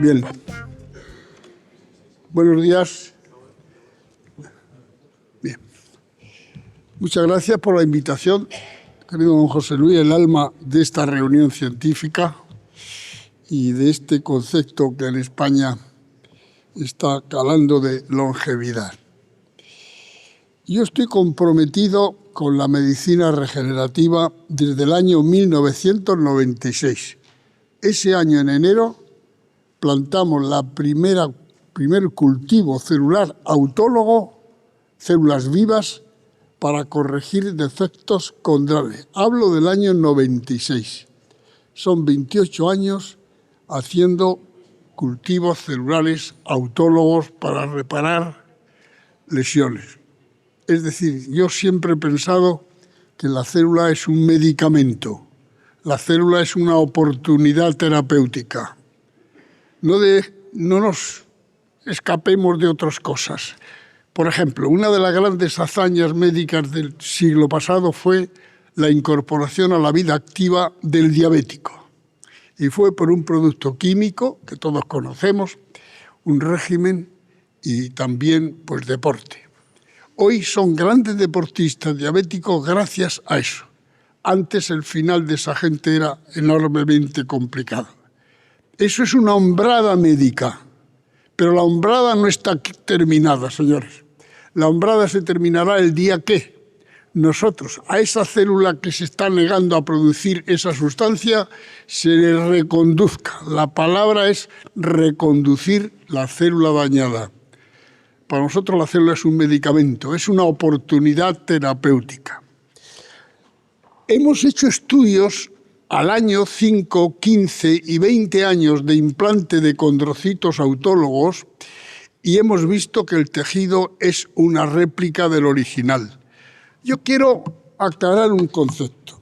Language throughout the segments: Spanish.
Bien. Buenos días. Bien. Muchas gracias por la invitación, querido don José Luis, el alma de esta reunión científica y de este concepto que en España está calando de longevidad. Yo estoy comprometido con la medicina regenerativa desde el año 1996. Ese año, en enero, plantamos la primer cultivo celular autólogo, células vivas, para corregir defectos condrales. Hablo del año 96. Son 28 años haciendo cultivos celulares autólogos para reparar lesiones. Es decir, yo siempre he pensado que la célula es un medicamento, la célula es una oportunidad terapéutica. No nos escapemos de otras cosas. Por ejemplo, una de las grandes hazañas médicas del siglo pasado fue la incorporación a la vida activa del diabético. Y fue por un producto químico que todos conocemos, un régimen y también pues, deporte. Hoy son grandes deportistas diabéticos gracias a eso. Antes el final de esa gente era enormemente complicado. Eso es una hombrada médica, pero la hombrada no está terminada, señores. La hombrada se terminará el día que nosotros, a esa célula que se está negando a producir esa sustancia, se le reconduzca. La palabra es reconducir la célula dañada. Para nosotros la célula es un medicamento, es una oportunidad terapéutica. Hemos hecho estudios al año 5, 15 y 20 años de implante de condrocitos autólogos y hemos visto que el tejido es una réplica del original. Yo quiero aclarar un concepto.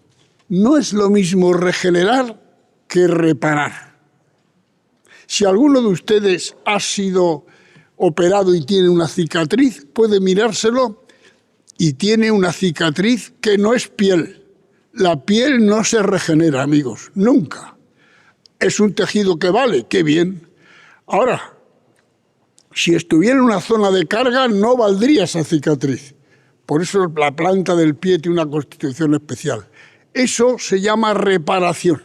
No es lo mismo regenerar que reparar. Si alguno de ustedes ha sido operado y tiene una cicatriz, puede mirárselo y tiene una cicatriz que no es piel. La piel no se regenera, amigos, nunca. Es un tejido que vale, qué bien. Ahora, si estuviera en una zona de carga, no valdría esa cicatriz. Por eso la planta del pie tiene una constitución especial. Eso se llama reparación.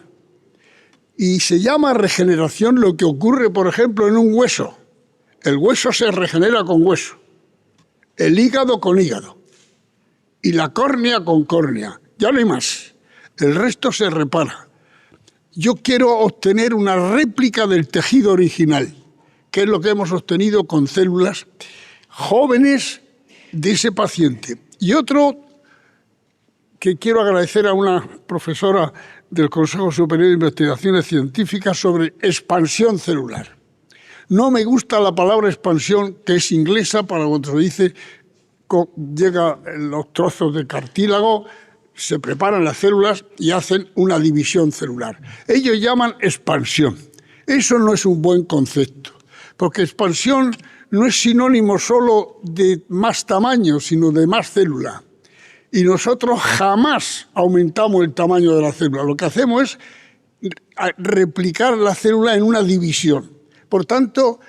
Y se llama regeneración lo que ocurre, por ejemplo, en un hueso. El hueso se regenera con hueso, el hígado con hígado y la córnea con córnea. Ya no hay más. El resto se repara. Yo quiero obtener una réplica del tejido original, que es lo que hemos obtenido con células jóvenes de ese paciente. Y otro que quiero agradecer a una profesora del Consejo Superior de Investigaciones Científicas sobre expansión celular. No me gusta la palabra expansión, que es inglesa, para cuando se dice, llegan los trozos de cartílago, se preparan las células y hacen una división celular. Ellos llaman expansión. Eso no es un buen concepto, porque expansión no es sinónimo solo de más tamaño, sino de más célula. Y nosotros jamás aumentamos el tamaño de la célula. Lo que hacemos es replicar la célula en una división. Por tanto,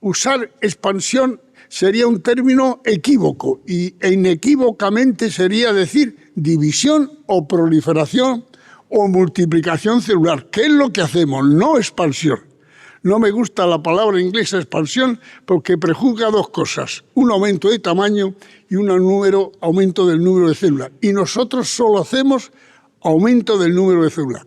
usar expansión sería un término equívoco y inequívocamente sería decir división o proliferación o multiplicación celular. ¿Qué es lo que hacemos? No expansión. No me gusta la palabra inglesa expansión porque prejuzga dos cosas, un aumento de tamaño y un aumento del número de células. Y nosotros solo hacemos aumento del número de células.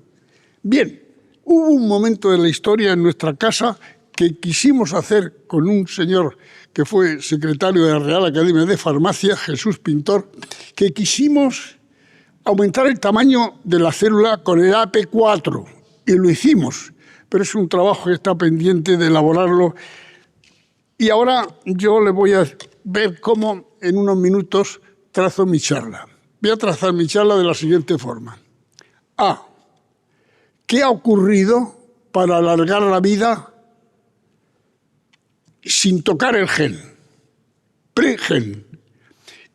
Bien, hubo un momento de la historia en nuestra casa que quisimos hacer con un señor que fue secretario de la Real Academia de Farmacia, Jesús Pintor, que quisimos aumentar el tamaño de la célula con el AP4 y lo hicimos. pero es un trabajo que está pendiente de elaborarlo. Y ahora yo le voy a ver cómo en unos minutos trazo mi charla. Voy a trazar mi charla de la siguiente forma. A. ¿Qué ha ocurrido para alargar la vida sin tocar el gen? Pre-gen.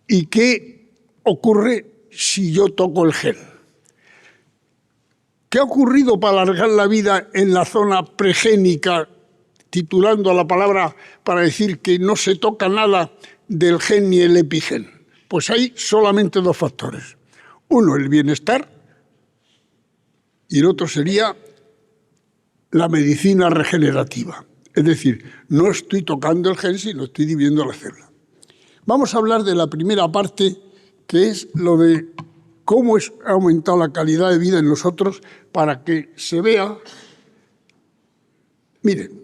¿Y qué ocurre si yo toco el gen? ¿Qué ha ocurrido para alargar la vida en la zona pregénica, titulando a la palabra para decir que no se toca nada del gen ni el epigen? Pues hay solamente dos factores. Uno, el bienestar, y el otro sería la medicina regenerativa. Es decir, no estoy tocando el gen, sino estoy dividiendo la célula. Vamos a hablar de la primera parte, que es lo de cómo ha aumentado la calidad de vida en nosotros para que se vea. Miren,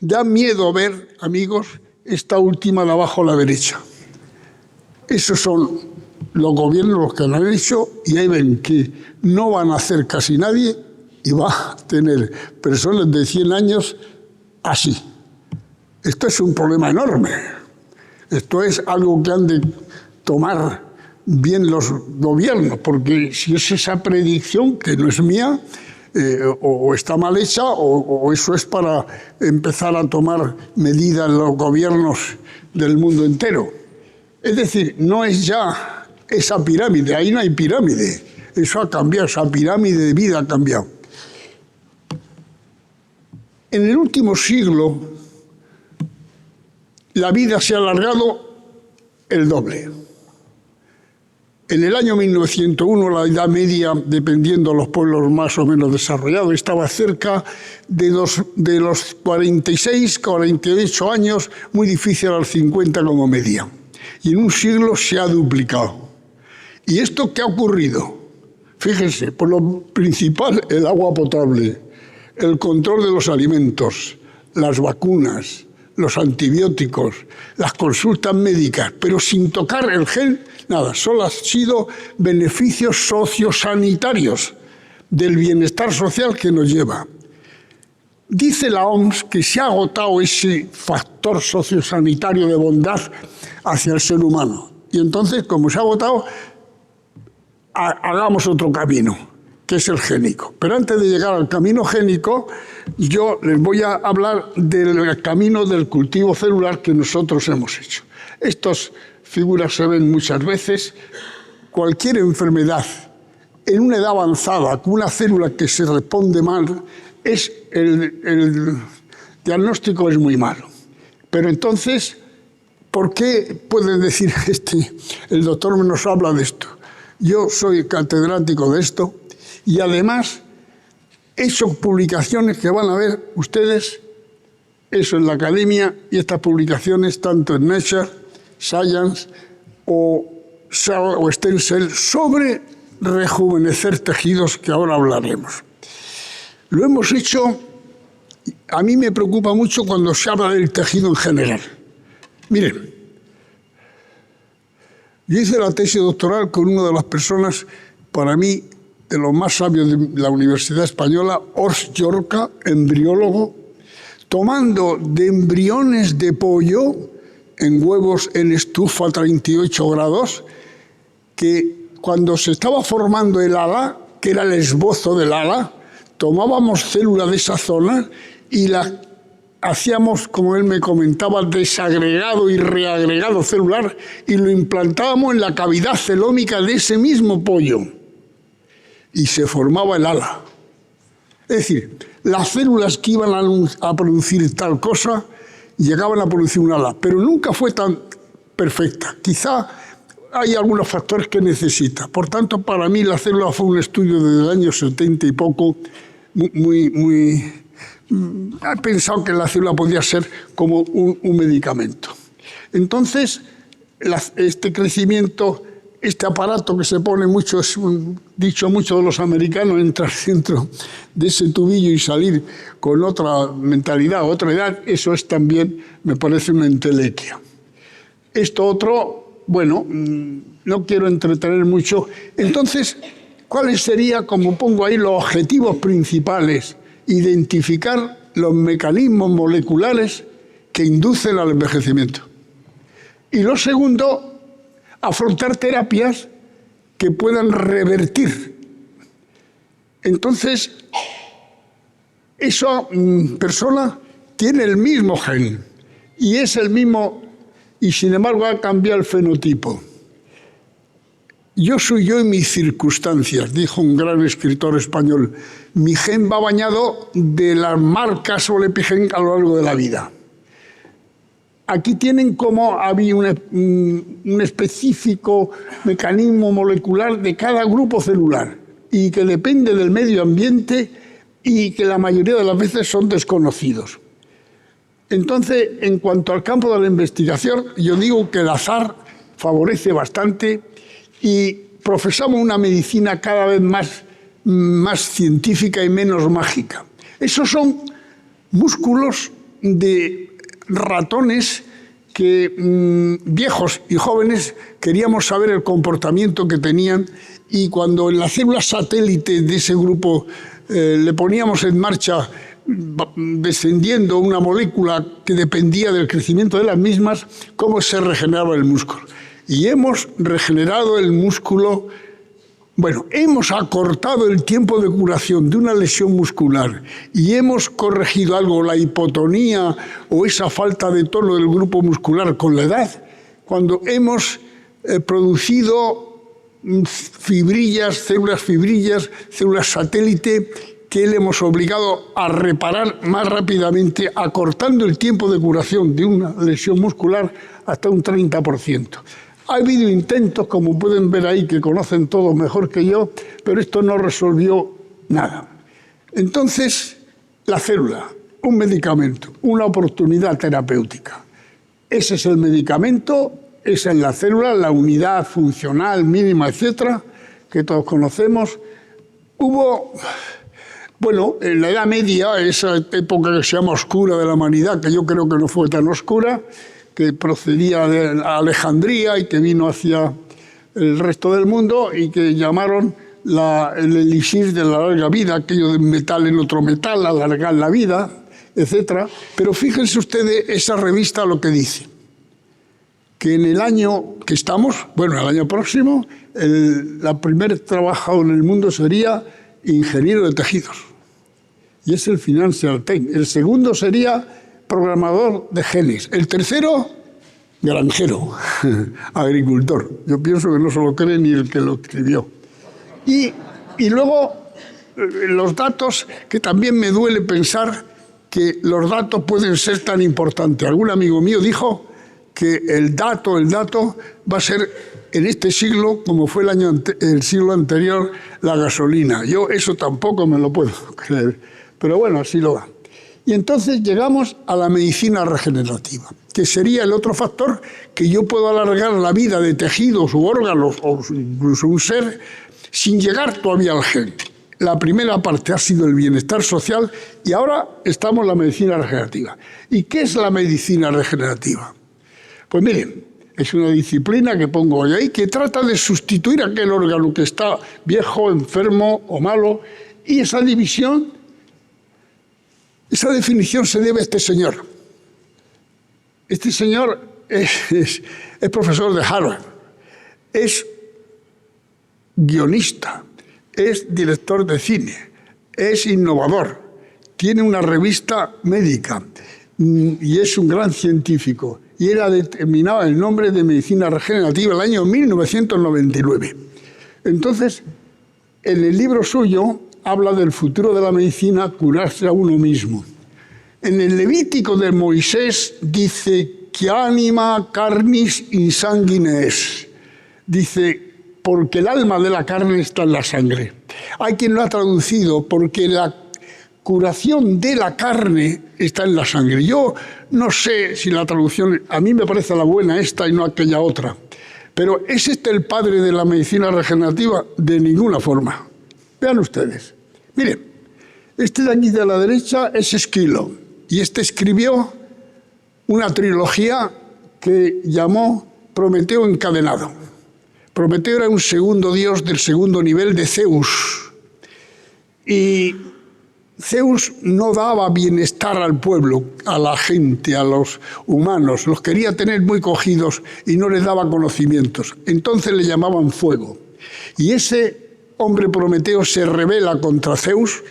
da miedo ver, amigos, esta última de abajo a la derecha. Esos son los gobiernos los que lo han hecho y ahí ven que no van a hacer casi nadie y va a tener personas de 100 años así. Esto es un problema enorme. Esto es algo que han de tomar bien los gobiernos, porque si es esa predicción, que no es mía, o está mal hecha, o eso es para empezar a tomar medidas los gobiernos del mundo entero. Es decir, no es ya esa pirámide, ahí no hay pirámide. Eso ha cambiado, esa pirámide de vida ha cambiado. En el último siglo, la vida se ha alargado el doble. En el año 1901, la edad media, dependiendo de los pueblos más o menos desarrollados, estaba cerca de los 46, 48 años, muy difícil a los 50 como media. Y en un siglo se ha duplicado. ¿Y esto qué ha ocurrido? Fíjense, por lo principal, el agua potable, el control de los alimentos, las vacunas, los antibióticos, las consultas médicas, pero sin tocar el gen, nada, solo han sido beneficios sociosanitarios del bienestar social que nos lleva. Dice la OMS que se ha agotado ese factor sociosanitario de bondad hacia el ser humano. Y entonces, como se ha agotado, hagamos otro camino, que es el génico. Pero antes de llegar al camino génico, yo les voy a hablar del camino del cultivo celular que nosotros hemos hecho. Estas figuras se ven muchas veces. Cualquier enfermedad en una edad avanzada, con una célula que se responde mal, el diagnóstico es muy malo. Pero entonces, ¿por qué pueden decir el doctor nos habla de esto? Yo soy catedrático de esto y además he hecho publicaciones que van a ver ustedes, eso en la academia, y estas publicaciones tanto en Nature, Science o Stem Cell sobre rejuvenecer tejidos, que ahora hablaremos. Lo hemos hecho, a mí me preocupa mucho cuando se habla del tejido en general. Miren, yo hice la tesis doctoral con una de las personas, para mí, de los más sabios de la Universidad Española, Horst Llorca, embriólogo, tomando de embriones de pollo en huevos en estufa a 38 grados, que cuando se estaba formando el ala, que era el esbozo del ala, tomábamos células de esa zona y las hacíamos, como él me comentaba, desagregado y reagregado celular y lo implantábamos en la cavidad celómica de ese mismo pollo y se formaba el ala. Es decir, las células que iban a producir tal cosa llegaban a producir un ala, pero nunca fue tan perfecta. Quizá hay algunos factores que necesita. Por tanto, para mí la célula fue un estudio desde el año 70 y poco, he pensado que la célula podía ser como un medicamento. Entonces, este crecimiento, este aparato que se pone mucho, es dicho mucho de los americanos, entrar dentro de ese tubillo y salir con otra mentalidad, otra edad, eso es también, me parece, una entelequia. Esto otro, bueno, no quiero entretener mucho. Entonces, ¿cuáles serían, como pongo ahí, los objetivos principales identificar los mecanismos moleculares que inducen al envejecimiento. Y lo segundo, afrontar terapias que puedan revertir. Entonces, esa persona tiene el mismo gen y es el mismo, y sin embargo ha cambiado el fenotipo. Yo soy yo y mis circunstancias, dijo un gran escritor español. Mi gen va bañado de las marcas sobre el epigen a lo largo de la vida. Aquí tienen cómo había un específico mecanismo molecular de cada grupo celular y que depende del medio ambiente y que la mayoría de las veces son desconocidos. Entonces, en cuanto al campo de la investigación, yo digo que el azar favorece bastante y profesamos una medicina cada vez más científica y menos mágica. Esos son músculos de ratones que viejos y jóvenes queríamos saber el comportamiento que tenían, y cuando en las células satélite de ese grupo le poníamos en marcha descendiendo una molécula que dependía del crecimiento de las mismas, cómo se regeneraba el músculo. Y hemos regenerado el músculo. Bueno, hemos acortado el tiempo de curación de una lesión muscular y hemos corregido algo, la hipotonía o esa falta de tono del grupo muscular con la edad, cuando hemos producido fibrillas, células satélite, que le hemos obligado a reparar más rápidamente, acortando el tiempo de curación de una lesión muscular hasta un 30%. Ha habido intentos, como pueden ver ahí, que conocen todo mejor que yo, pero esto no resolvió nada. Entonces, la célula, un medicamento, una oportunidad terapéutica. Ese es el medicamento, esa es la célula, la unidad funcional mínima, etcétera, que todos conocemos. Hubo, bueno, en la Edad Media, esa época que se llama oscura de la humanidad, que yo creo que no fue tan oscura, que procedía de Alejandría y que vino hacia el resto del mundo y que llamaron el elixir de la larga vida, aquello de metal en otro metal, alargar la vida, etc. Pero fíjense ustedes esa revista lo que dice, que en el año que estamos, bueno, el año próximo, la primer trabajo en el mundo sería ingeniero de tejidos. Y es el Financial Times. El segundo sería programador de genes. El tercero, granjero, agricultor. Yo pienso que no se lo cree ni el que lo escribió. Y luego los datos, que también me duele pensar que los datos pueden ser tan importantes. Algún amigo mío dijo que el dato va a ser en este siglo, como fue el siglo anterior, la gasolina. Yo eso tampoco me lo puedo creer. Pero bueno, así lo va. Y entonces llegamos a la medicina regenerativa, que sería el otro factor, que yo puedo alargar la vida de tejidos u órganos o incluso un ser sin llegar todavía al gen. La primera parte ha sido el bienestar social y ahora estamos en la medicina regenerativa. ¿Y qué es la medicina regenerativa? Pues miren, es una disciplina que pongo hoy ahí que trata de sustituir aquel órgano que está viejo, enfermo o malo, y esa definición se debe a este señor. Este señor es profesor de Harvard, es guionista, es director de cine, es innovador, tiene una revista médica y es un gran científico. Y él ha determinado el nombre de medicina regenerativa el año 1999. Entonces, en el libro suyo habla del futuro de la medicina, curarse a uno mismo. En el Levítico de Moisés dice que anima carnis in sanguine es. Dice, porque el alma de la carne está en la sangre. Hay quien lo ha traducido porque la curación de la carne está en la sangre. Yo no sé si la traducción, a mí me parece la buena esta y no aquella otra. Pero ¿es este el padre de la medicina regenerativa? De ninguna forma. Vean ustedes. Miren, este de aquí de la derecha es Esquilo, y este escribió una trilogía que llamó Prometeo encadenado. Prometeo era un segundo dios del segundo nivel de Zeus. Y Zeus no daba bienestar al pueblo, a la gente, a los humanos. Los quería tener muy cogidos y no les daba conocimientos. Entonces le llamaban fuego. Y ese hombre Prometeo se rebela contra Zeus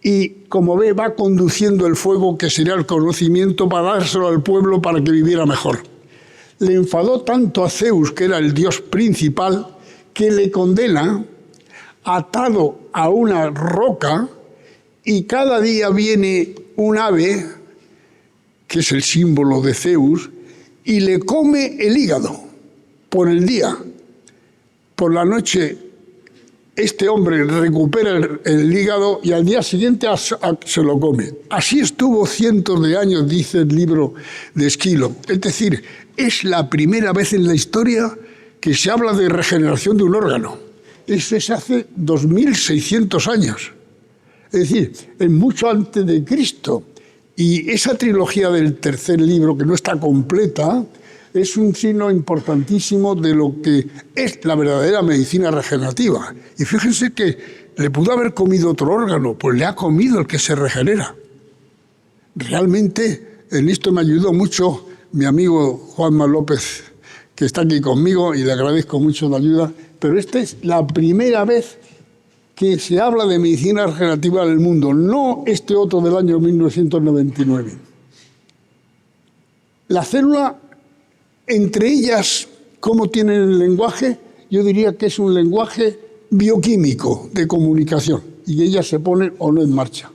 y, como ve, va conduciendo el fuego, que sería el conocimiento, para dárselo al pueblo para que viviera mejor. Le enfadó tanto a Zeus, que era el dios principal, que le condena atado a una roca, y cada día viene un ave, que es el símbolo de Zeus, y le come el hígado por el día. Por la noche este hombre recupera el hígado y al día siguiente se lo come. Así estuvo cientos de años, dice el libro de Esquilo. Es decir, es la primera vez en la historia que se habla de regeneración de un órgano. Eso se hace 2600 años. Es decir, es mucho antes de Cristo. Y esa trilogía del tercer libro, que no está completa, es un signo importantísimo de lo que es la verdadera medicina regenerativa. Y fíjense que le pudo haber comido otro órgano, pues le ha comido el que se regenera. Realmente en esto me ayudó mucho mi amigo Juanma López, que está aquí conmigo, y le agradezco mucho la ayuda, pero esta es la primera vez que se habla de medicina regenerativa en el mundo, no este otro del año 1999. La célula, entre ellas, ¿cómo tienen el lenguaje? Yo diría que es un lenguaje bioquímico de comunicación, y ellas se ponen o no en marcha.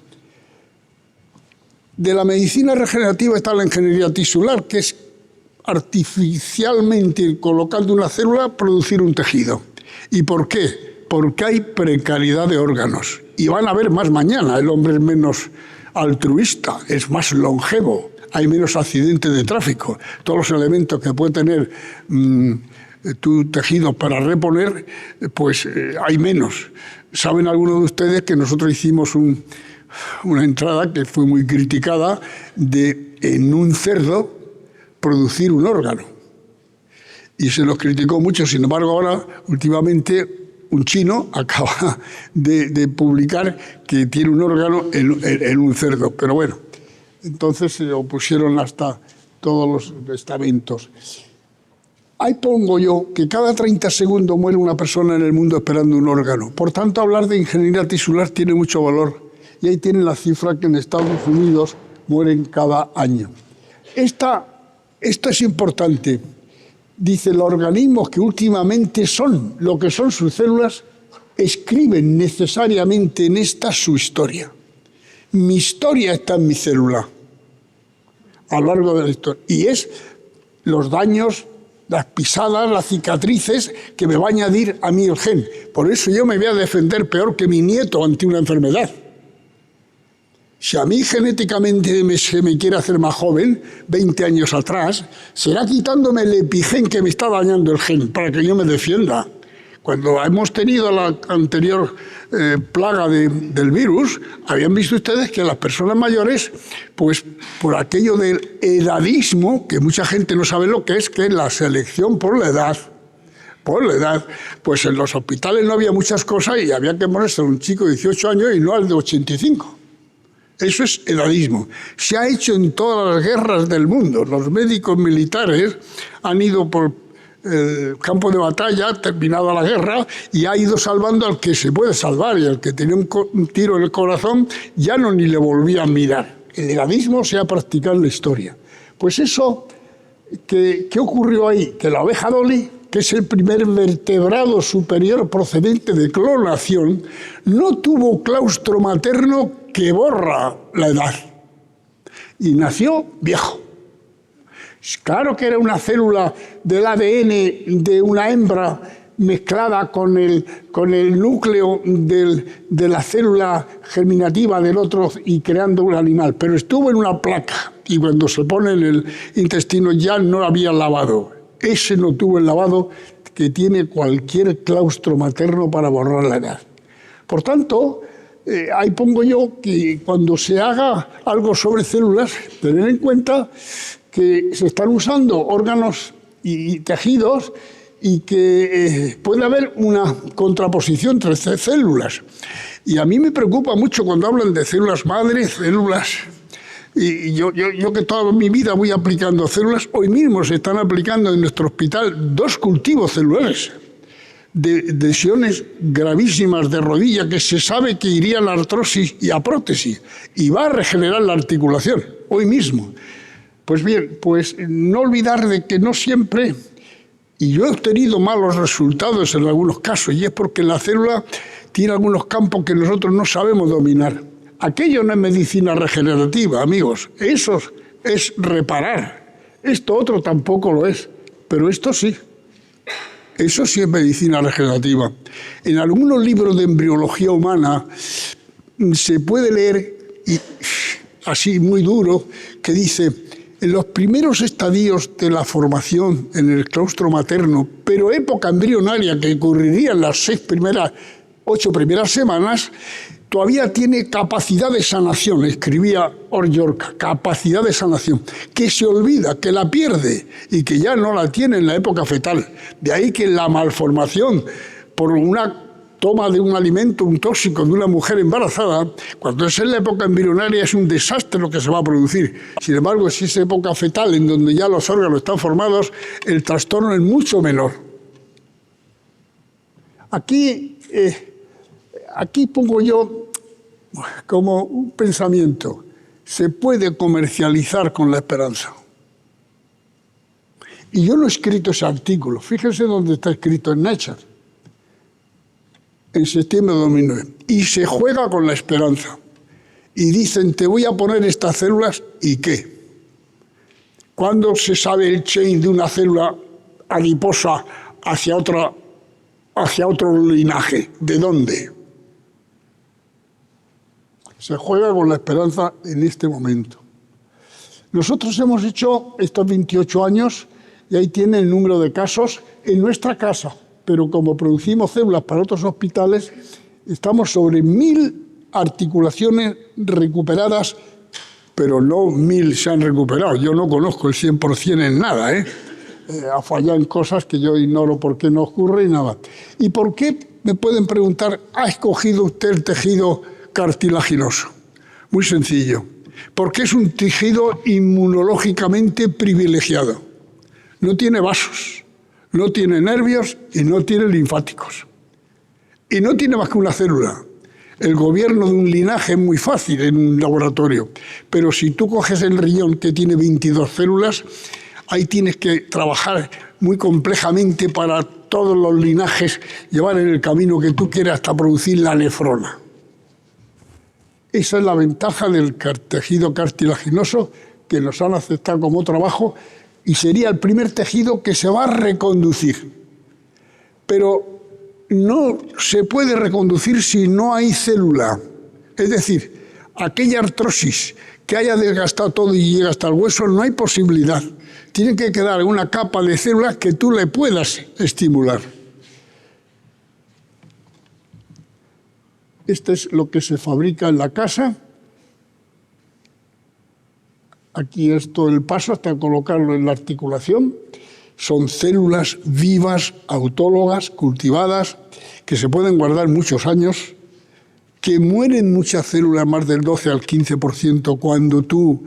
De la medicina regenerativa está la ingeniería tisular, que es artificialmente, colocando una célula, producir un tejido. ¿Y por qué? Porque hay precariedad de órganos. Y van a haber más mañana. El hombre es menos altruista, es más longevo, hay menos accidentes de tráfico. Todos los elementos que puede tener tu tejido para reponer, pues hay menos. ¿Saben algunos de ustedes que nosotros hicimos una entrada que fue muy criticada de en un cerdo producir un órgano? Y se nos criticó mucho. Sin embargo, ahora, últimamente, un chino acaba de publicar que tiene un órgano en un cerdo. Pero bueno, entonces se opusieron hasta todos los estamentos. Ahí pongo yo que cada 30 segundos muere una persona en el mundo esperando un órgano. Por tanto, hablar de ingeniería tisular tiene mucho valor. Y ahí tienen la cifra que en Estados Unidos mueren cada año. Esto es importante. Dice, los organismos que últimamente son lo que son sus células, escriben necesariamente en esta su historia. Mi historia está en mi célula, a lo largo de la historia. Y es los daños, las pisadas, las cicatrices que me va a añadir a mí el gen. Por eso yo me voy a defender peor que mi nieto ante una enfermedad. Si a mí genéticamente se me quiere hacer más joven, 20 años atrás, será quitándome el epigen que me está dañando el gen para que yo me defienda. Cuando hemos tenido la anterior plaga del virus, habían visto ustedes que las personas mayores, pues por aquello del edadismo, que mucha gente no sabe lo que es la selección por la edad, pues en los hospitales no había muchas cosas y había que ponerse a un chico de 18 años y no al de 85. Eso es edadismo. Se ha hecho en todas las guerras del mundo. Los médicos militares han ido por el campo de batalla, terminada la guerra, y ha ido salvando al que se puede salvar, y al que tenía un tiro en el corazón ya no ni le volvía a mirar. El edadismo se ha practicado en la historia. Pues eso, ¿qué ocurrió ahí? Que la oveja Dolly, que es el primer vertebrado superior procedente de clonación, no tuvo claustro materno que borra la edad. Y nació viejo. Claro que era una célula del ADN de una hembra mezclada con el núcleo de la célula germinativa del otro y creando un animal, pero estuvo en una placa y cuando se pone en el intestino ya no había lavado. Ese no tuvo el lavado que tiene cualquier claustro materno para borrar la edad. Por tanto, ahí pongo yo que cuando se haga algo sobre células, tener en cuenta que se están usando órganos y tejidos y que puede haber una contraposición entre células. Y a mí me preocupa mucho cuando hablan de células madre, células... Y yo que toda mi vida voy aplicando células, hoy mismo se están aplicando en nuestro hospital 2 cultivos celulares de lesiones gravísimas de rodilla que se sabe que irían a artrosis y a prótesis y va a regenerar la articulación, hoy mismo. Pues bien, pues no olvidar de que no siempre... Y yo he obtenido malos resultados en algunos casos, y es porque la célula tiene algunos campos que nosotros no sabemos dominar. Aquello no es medicina regenerativa, amigos. Eso es reparar. Esto otro tampoco lo es, pero esto sí. Eso sí es medicina regenerativa. En algunos libros de embriología humana se puede leer, y así muy duro, que dice... En los primeros estadios de la formación en el claustro materno, pero época embrionaria que ocurriría en las 8 primeras semanas, todavía tiene capacidad de sanación, escribía Oryorka, capacidad de sanación, que se olvida, que la pierde y que ya no la tiene en la época fetal. De ahí que la malformación por una toma de un alimento, un tóxico de una mujer embarazada, cuando es en la época embrionaria es un desastre lo que se va a producir. Sin embargo, si es época fetal en donde ya los órganos están formados, el trastorno es mucho menor. Aquí pongo yo como un pensamiento. Se puede comercializar con la esperanza. Y yo no he escrito ese artículo. Fíjense dónde está escrito, en Nature. En septiembre de 2009, y se juega con la esperanza. Y dicen, te voy a poner estas células, ¿y qué? ¿Cuándo se sabe el chain de una célula adiposa hacia otro linaje? ¿De dónde? Se juega con la esperanza en este momento. Nosotros hemos hecho estos 28 años, y ahí tiene el número de casos en nuestra casa. Pero como producimos células para otros hospitales, estamos sobre 1000 articulaciones recuperadas, pero no 1000 se han recuperado. Yo no conozco el 100% en nada, ha fallado en cosas que yo ignoro por qué no ocurre y nada. ¿Y por qué, me pueden preguntar, ha escogido usted el tejido cartilaginoso? Muy sencillo, porque es un tejido inmunológicamente privilegiado. No tiene vasos. No tiene nervios y no tiene linfáticos. Y no tiene más que una célula. El gobierno de un linaje es muy fácil en un laboratorio, pero si tú coges el riñón que tiene 22 células, ahí tienes que trabajar muy complejamente para todos los linajes, llevar en el camino que tú quieras hasta producir la nefrona. Esa es la ventaja del tejido cartilaginoso que nos han aceptado como trabajo, y sería el primer tejido que se va a reconducir. Pero no se puede reconducir si no hay célula. Es decir, aquella artrosis que haya desgastado todo y llega hasta el hueso, no hay posibilidad. Tiene que quedar una capa de células que tú le puedas estimular. Este es lo que se fabrica en la casa. Aquí es todo el paso hasta colocarlo en la articulación. Son células vivas, autólogas, cultivadas, que se pueden guardar muchos años, que mueren muchas células, más del 12 al 15%, cuando tú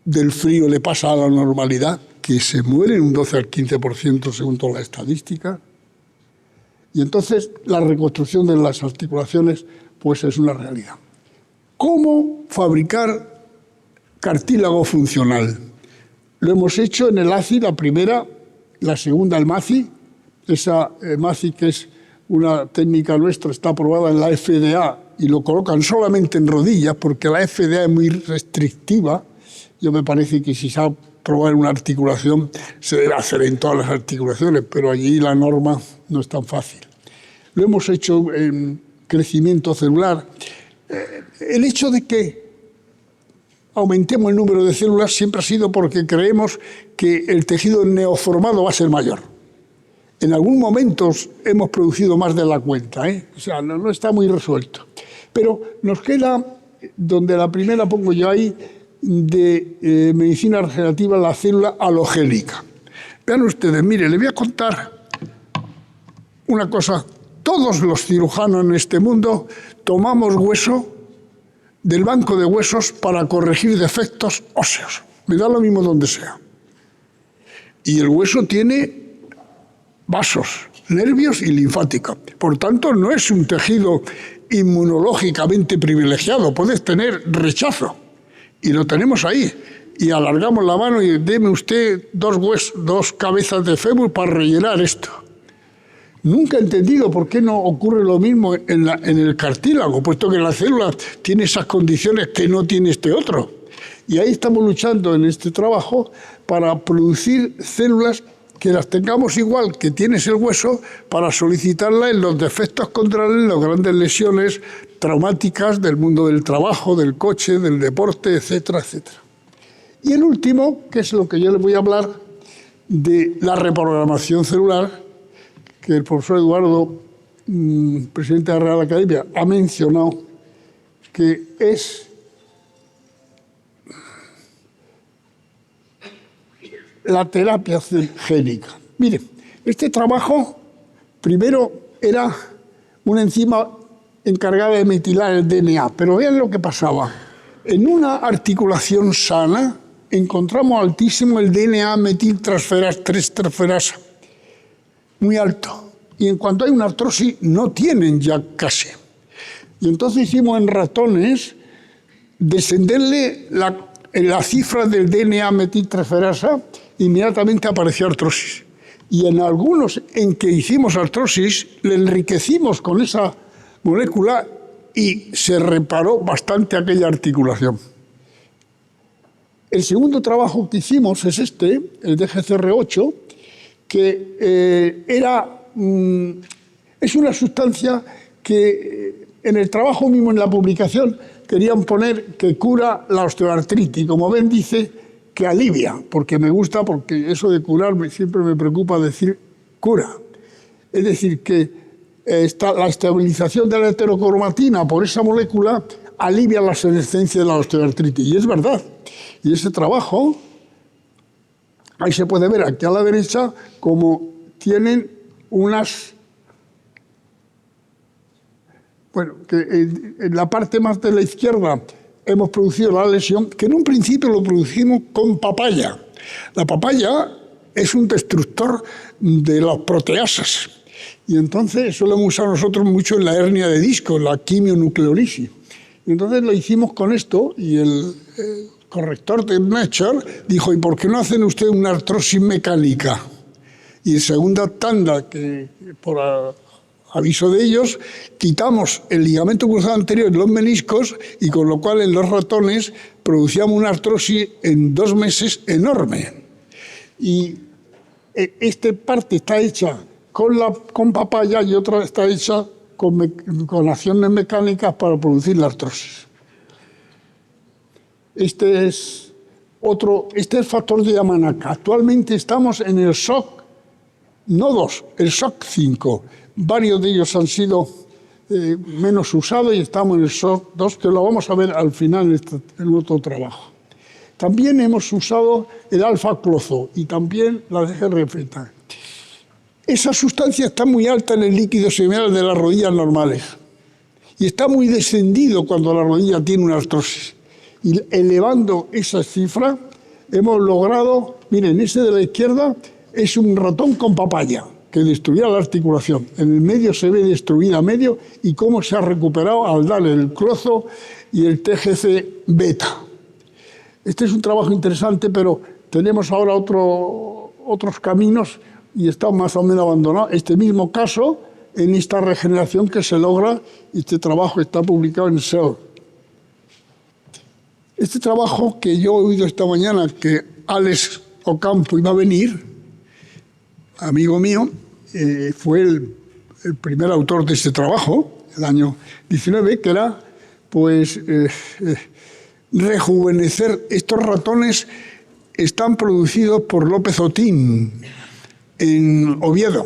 del frío le pasa a la normalidad, que se mueren un 12 al 15% según toda la estadística. Y entonces la reconstrucción de las articulaciones pues es una realidad. ¿Cómo fabricar cartílago funcional? Lo hemos hecho en el ACI, la primera, la segunda el MACI. Esa MACI, que es una técnica nuestra, está aprobada en la FDA y lo colocan solamente en rodillas porque la FDA es muy restrictiva. Yo me parece que si se ha aprobado una articulación se debe hacer en todas las articulaciones, pero allí la norma no es tan fácil. Lo hemos hecho en crecimiento celular. El hecho de que aumentemos el número de células siempre ha sido porque creemos que el tejido neoformado va a ser mayor. En algún momento hemos producido más de la cuenta, o sea, no está muy resuelto. Pero nos queda, donde la primera pongo yo ahí, de medicina regenerativa, la célula halogénica. Vean ustedes, mire, les voy a contar una cosa, todos los cirujanos en este mundo tomamos hueso del banco de huesos para corregir defectos óseos. Me da lo mismo donde sea. Y el hueso tiene vasos, nervios y linfática. Por tanto, no es un tejido inmunológicamente privilegiado. Puedes tener rechazo. Y lo tenemos ahí. Y alargamos la mano y deme usted dos cabezas de fémur para rellenar esto. Nunca he entendido por qué no ocurre lo mismo en el cartílago, puesto que la célula tiene esas condiciones que no tiene este otro. Y ahí estamos luchando en este trabajo para producir células que las tengamos igual que tienes el hueso para solicitarla en los defectos condrales, las grandes lesiones traumáticas del mundo del trabajo, del coche, del deporte, etcétera, etcétera. Y el último, que es lo que yo les voy a hablar, de la reprogramación celular, que el profesor Eduardo, presidente de la Real Academia, ha mencionado, que es la terapia génica. Mire, este trabajo primero era una enzima encargada de metilar el DNA, pero vean lo que pasaba. En una articulación sana encontramos altísimo el DNA metiltransferasa, 3-transferasa, muy alto. Y en cuanto hay una artrosis, no tienen ya casi. Y entonces hicimos en ratones descenderle la cifra del DNA metiltransferasa, inmediatamente apareció artrosis. Y en algunos en que hicimos artrosis, le enriquecimos con esa molécula y se reparó bastante aquella articulación. El segundo trabajo que hicimos es este, el DGCR8, que es una sustancia que en el trabajo mismo, en la publicación, querían poner que cura la osteoartritis. Como ven, dice que alivia, porque me gusta, porque eso de curar siempre me preocupa decir cura. Es decir, que la estabilización de la heterocromatina por esa molécula alivia la senescencia de la osteoartritis. Y es verdad. Y ese trabajo, ahí se puede ver aquí a la derecha, como tienen unas... Bueno, que en la parte más de la izquierda hemos producido la lesión, que en un principio lo producimos con papaya. La papaya es un destructor de las proteasas. Y entonces eso lo hemos usado nosotros mucho en la hernia de disco, en la quimionucleolisis. Y entonces lo hicimos con esto y el corrector de Nature dijo, ¿y por qué no hacen ustedes una artrosis mecánica? Y en segunda tanda, que por aviso de ellos, quitamos el ligamento cruzado anterior de los meniscos y con lo cual en los ratones producíamos una artrosis en 2 meses enorme. Y esta parte está hecha con papaya y otra está hecha con acciones mecánicas para producir la artrosis. Este es el factor de Yamanaka. Actualmente estamos en el SOC, no 2, el SOC 5. Varios de ellos han sido menos usados y estamos en el SOC 2, que lo vamos a ver al final en otro trabajo. También hemos usado el alfa-clozo y también la DGRF. Esa sustancia está muy alta en el líquido seminal de las rodillas normales y está muy descendido cuando la rodilla tiene una artrosis. Y elevando esa cifra hemos logrado, miren, ese de la izquierda es un ratón con papaya que destruía la articulación. En el medio se ve destruida medio y cómo se ha recuperado al darle el clozo y el TGC beta. Este es un trabajo interesante, pero tenemos ahora otros caminos y está más o menos abandonado. Este mismo caso, en esta regeneración que se logra, este trabajo está publicado en Cell. Este trabajo que yo he oído esta mañana que Alex Ocampo iba a venir, amigo mío, fue el primer autor de este trabajo, el año 19, que era, pues, rejuvenecer. Estos ratones están producidos por López Otín en Oviedo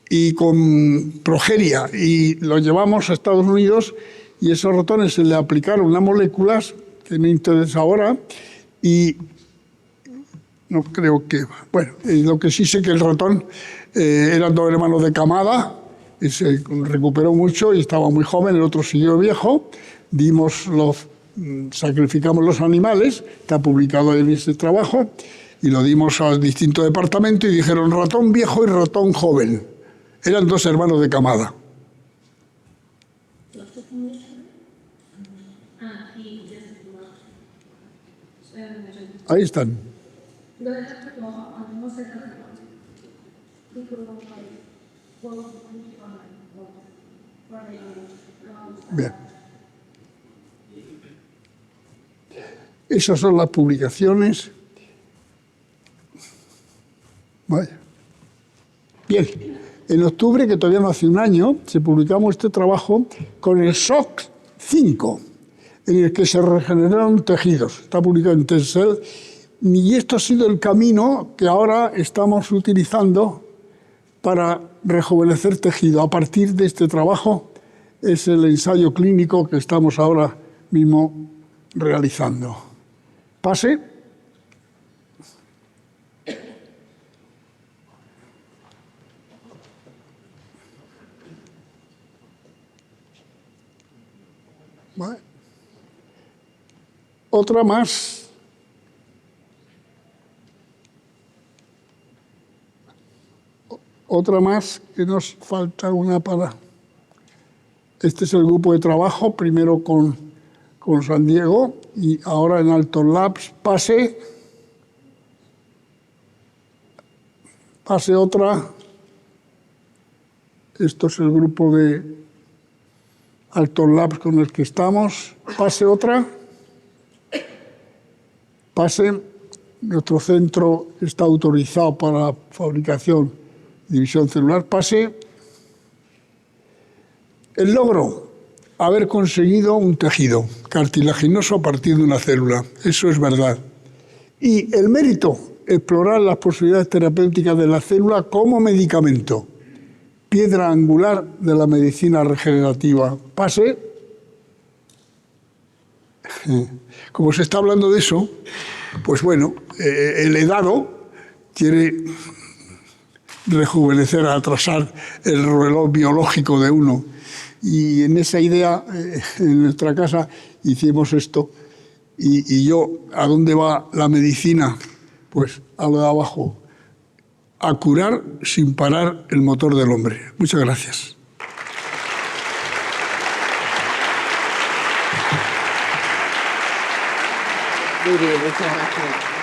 y con progeria, y los llevamos a Estados Unidos y esos ratones se le aplicaron unas moléculas que me interesa ahora y no creo que... Bueno, lo que sí sé que el ratón eran dos hermanos de camada, y se recuperó mucho y estaba muy joven, el otro siguió viejo, sacrificamos los animales, está publicado en este trabajo, y lo dimos a distintos departamentos y dijeron ratón viejo y ratón joven. Eran dos hermanos de camada. Ahí están. Bien. Esas son las publicaciones. Vaya. Bien. En octubre, que todavía no hace un año, se publicamos este trabajo con el SOC 5, en el que se regeneraron tejidos. Está publicado en Tencel. Y esto ha sido el camino que ahora estamos utilizando para rejuvenecer tejido. A partir de este trabajo es el ensayo clínico que estamos ahora mismo realizando. Pase. Vale. Otra más. Otra más, que nos falta una para... Este es el grupo de trabajo, primero con San Diego y ahora en Alton Labs. Pase otra. Esto es el grupo de Alton Labs con el que estamos. Pase otra. Pase. Nuestro centro está autorizado para la fabricación y división celular. Pase. El logro, haber conseguido un tejido cartilaginoso a partir de una célula. Eso es verdad. Y el mérito, explorar las posibilidades terapéuticas de la célula como medicamento. Piedra angular de la medicina regenerativa. Pase. Como se está hablando de eso, pues bueno, el EDADO quiere rejuvenecer, atrasar el reloj biológico de uno. Y en esa idea, en nuestra casa, hicimos esto. Y yo, ¿a dónde va la medicina? Pues a lo de abajo. A curar sin parar el motor del hombre. Muchas gracias. Muy bien, muchas gracias.